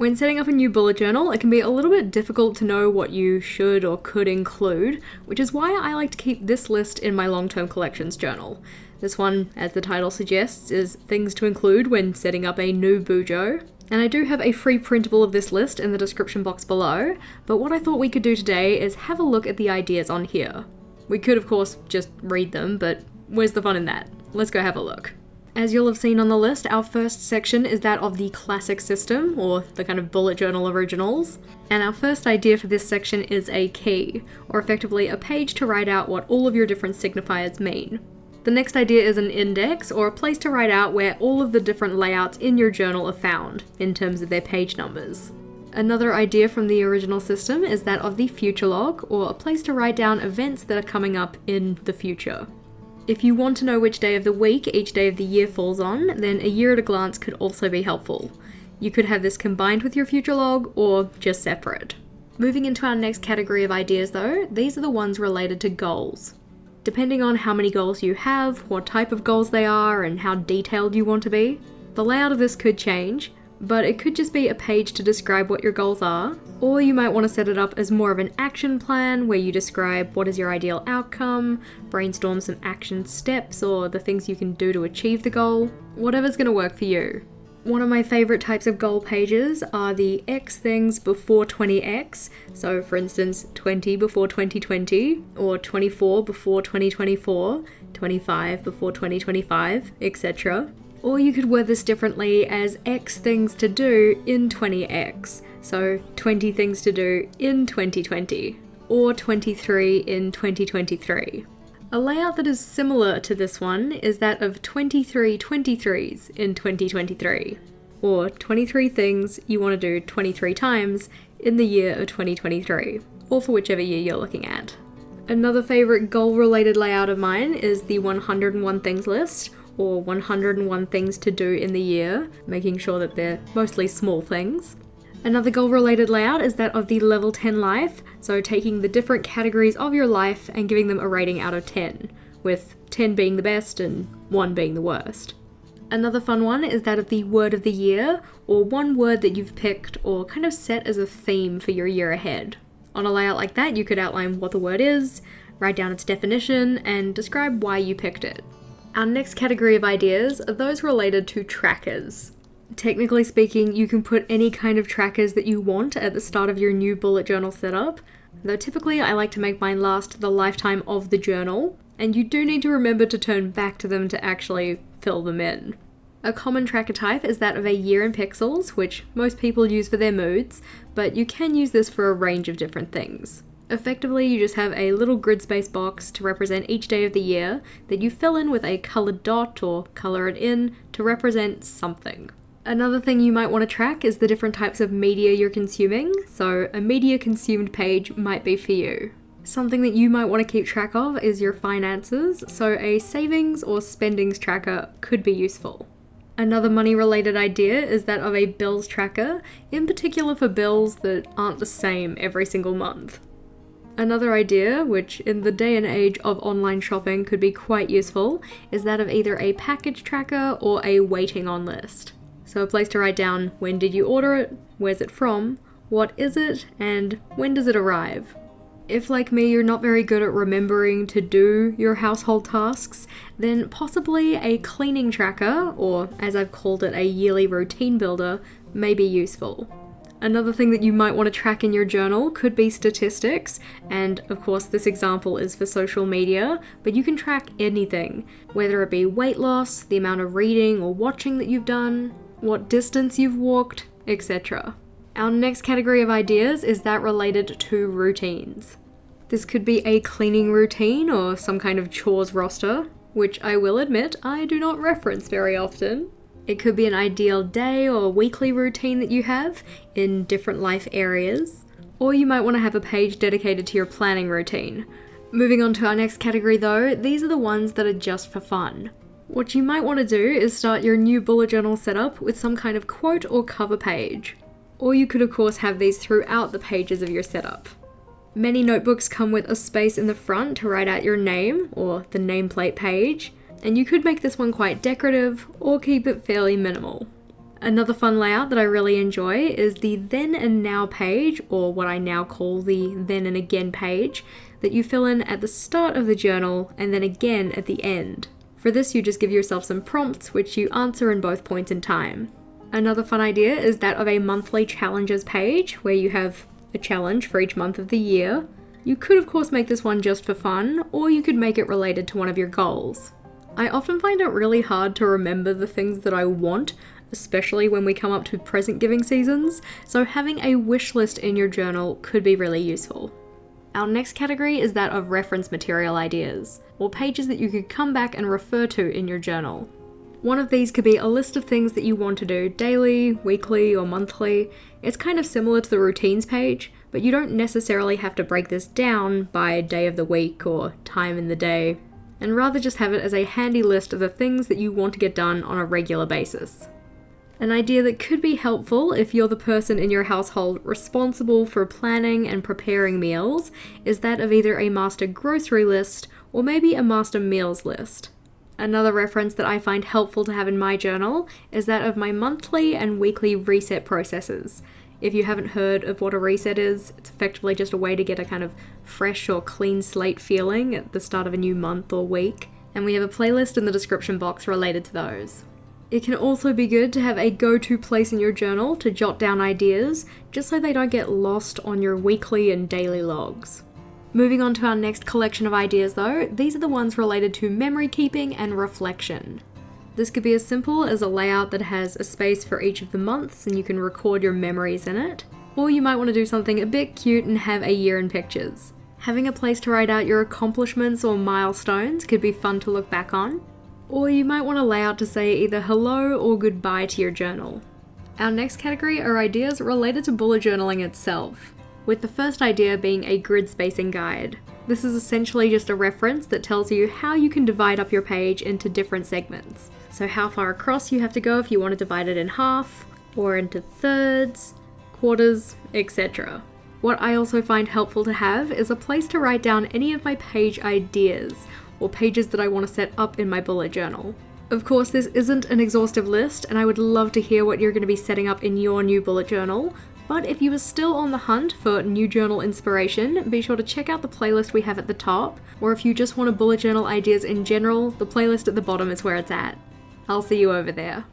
When setting up a new bullet journal, it can be a little bit difficult to know what you should or could include, which is why I like to keep this list in my long-term collections journal. This one, as the title suggests, is things to include when setting up a new bujo. And I do have a free printable of this list in the description box below, but what I thought we could do today is have a look at the ideas on here. We could, of course, just read them, but where's the fun in that? Let's go have a look. As you'll have seen on the list, our first section is that of the classic system, or the kind of bullet journal originals. And our first idea for this section is a key, or effectively a page to write out what all of your different signifiers mean. The next idea is an index, or a place to write out where all of the different layouts in your journal are found, in terms of their page numbers. Another idea from the original system is that of the future log, or a place to write down events that are coming up in the future. If you want to know which day of the week each day of the year falls on, then a year at a glance could also be helpful. You could have this combined with your future log, or just separate. Moving into our next category of ideas though, these are the ones related to goals. Depending on how many goals you have, what type of goals they are, and how detailed you want to be, the layout of this could change, but it could just be a page to describe what your goals are, or you might want to set it up as more of an action plan where you describe what is your ideal outcome, brainstorm some action steps or the things you can do to achieve the goal, whatever's going to work for you. One of my favourite types of goal pages are the X things before 20X, so for instance 20 before 2020, or 24 before 2024, 25 before 2025, etc. Or you could word this differently as X things to do in 20X, so 20 things to do in 2020, or 23 in 2023. A layout that is similar to this one is that of 23 23s in 2023, or 23 things you want to do 23 times in the year of 2023, or for whichever year you're looking at. Another favourite goal-related layout of mine is the 101 things list, or 101 things to do in the year, making sure that they're mostly small things. Another goal-related layout is that of the level 10 life, so taking the different categories of your life and giving them a rating out of 10, with 10 being the best and 1 being the worst. Another fun one is that of the word of the year, or one word that you've picked or kind of set as a theme for your year ahead. On a layout like that, you could outline what the word is, write down its definition, and describe why you picked it. Our next category of ideas are those related to trackers. Technically speaking, you can put any kind of trackers that you want at the start of your new bullet journal setup, though typically I like to make mine last the lifetime of the journal, and you do need to remember to turn back to them to actually fill them in. A common tracker type is that of a year in pixels, which most people use for their moods, but you can use this for a range of different things. Effectively, you just have a little grid space box to represent each day of the year that you fill in with a coloured dot or colour it in to represent something. Another thing you might want to track is the different types of media you're consuming, so a media consumed page might be for you. Something that you might want to keep track of is your finances, so a savings or spendings tracker could be useful. Another money-related idea is that of a bills tracker, in particular for bills that aren't the same every single month. Another idea, which in the day and age of online shopping could be quite useful, is that of either a package tracker or a waiting on list. So a place to write down when did you order it, where's it from, what is it, and when does it arrive. If, like me, you're not very good at remembering to do your household tasks, then possibly a cleaning tracker, or as I've called it, a yearly routine builder, may be useful. Another thing that you might want to track in your journal could be statistics, and of course this example is for social media, but you can track anything, whether it be weight loss, the amount of reading or watching that you've done, what distance you've walked, etc. Our next category of ideas is that related to routines. This could be a cleaning routine or some kind of chores roster, which I will admit I do not reference very often. It could be an ideal day or weekly routine that you have in different life areas, or you might want to have a page dedicated to your planning routine. Moving on to our next category though, these are the ones that are just for fun. What you might want to do is start your new bullet journal setup with some kind of quote or cover page. Or you could of course have these throughout the pages of your setup. Many notebooks come with a space in the front to write out your name, or the nameplate page, and you could make this one quite decorative or keep it fairly minimal. Another fun layout that I really enjoy is the then and now page, or what I now call the then and again page, that you fill in at the start of the journal and then again at the end. For this, you just give yourself some prompts which you answer in both points in time. Another fun idea is that of a monthly challenges page, where you have a challenge for each month of the year. You could of course make this one just for fun, or you could make it related to one of your goals. I often find it really hard to remember the things that I want, especially when we come up to present giving seasons, so having a wish list in your journal could be really useful. Our next category is that of reference material ideas, or pages that you could come back and refer to in your journal. One of these could be a list of things that you want to do daily, weekly, or monthly. It's kind of similar to the routines page, but you don't necessarily have to break this down by day of the week or time in the day, and rather just have it as a handy list of the things that you want to get done on a regular basis. An idea that could be helpful if you're the person in your household responsible for planning and preparing meals is that of either a master grocery list or maybe a master meals list. Another reference that I find helpful to have in my journal is that of my monthly and weekly reset processes. If you haven't heard of what a reset is, it's effectively just a way to get a kind of fresh or clean slate feeling at the start of a new month or week, and we have a playlist in the description box related to those. It can also be good to have a go-to place in your journal to jot down ideas, just so they don't get lost on your weekly and daily logs. Moving on to our next collection of ideas though, these are the ones related to memory keeping and reflection. This could be as simple as a layout that has a space for each of the months and you can record your memories in it, or you might want to do something a bit cute and have a year in pictures. Having a place to write out your accomplishments or milestones could be fun to look back on. Or you might want a layout to say either hello or goodbye to your journal. Our next category are ideas related to bullet journaling itself, with the first idea being a grid spacing guide. This is essentially just a reference that tells you how you can divide up your page into different segments. So how far across you have to go if you want to divide it in half, or into thirds, quarters, etc. What I also find helpful to have is a place to write down any of my page ideas, or pages that I want to set up in my bullet journal. Of course, this isn't an exhaustive list, and I would love to hear what you're going to be setting up in your new bullet journal, but if you are still on the hunt for new journal inspiration, be sure to check out the playlist we have at the top, or if you just want to bullet journal ideas in general, the playlist at the bottom is where it's at. I'll see you over there.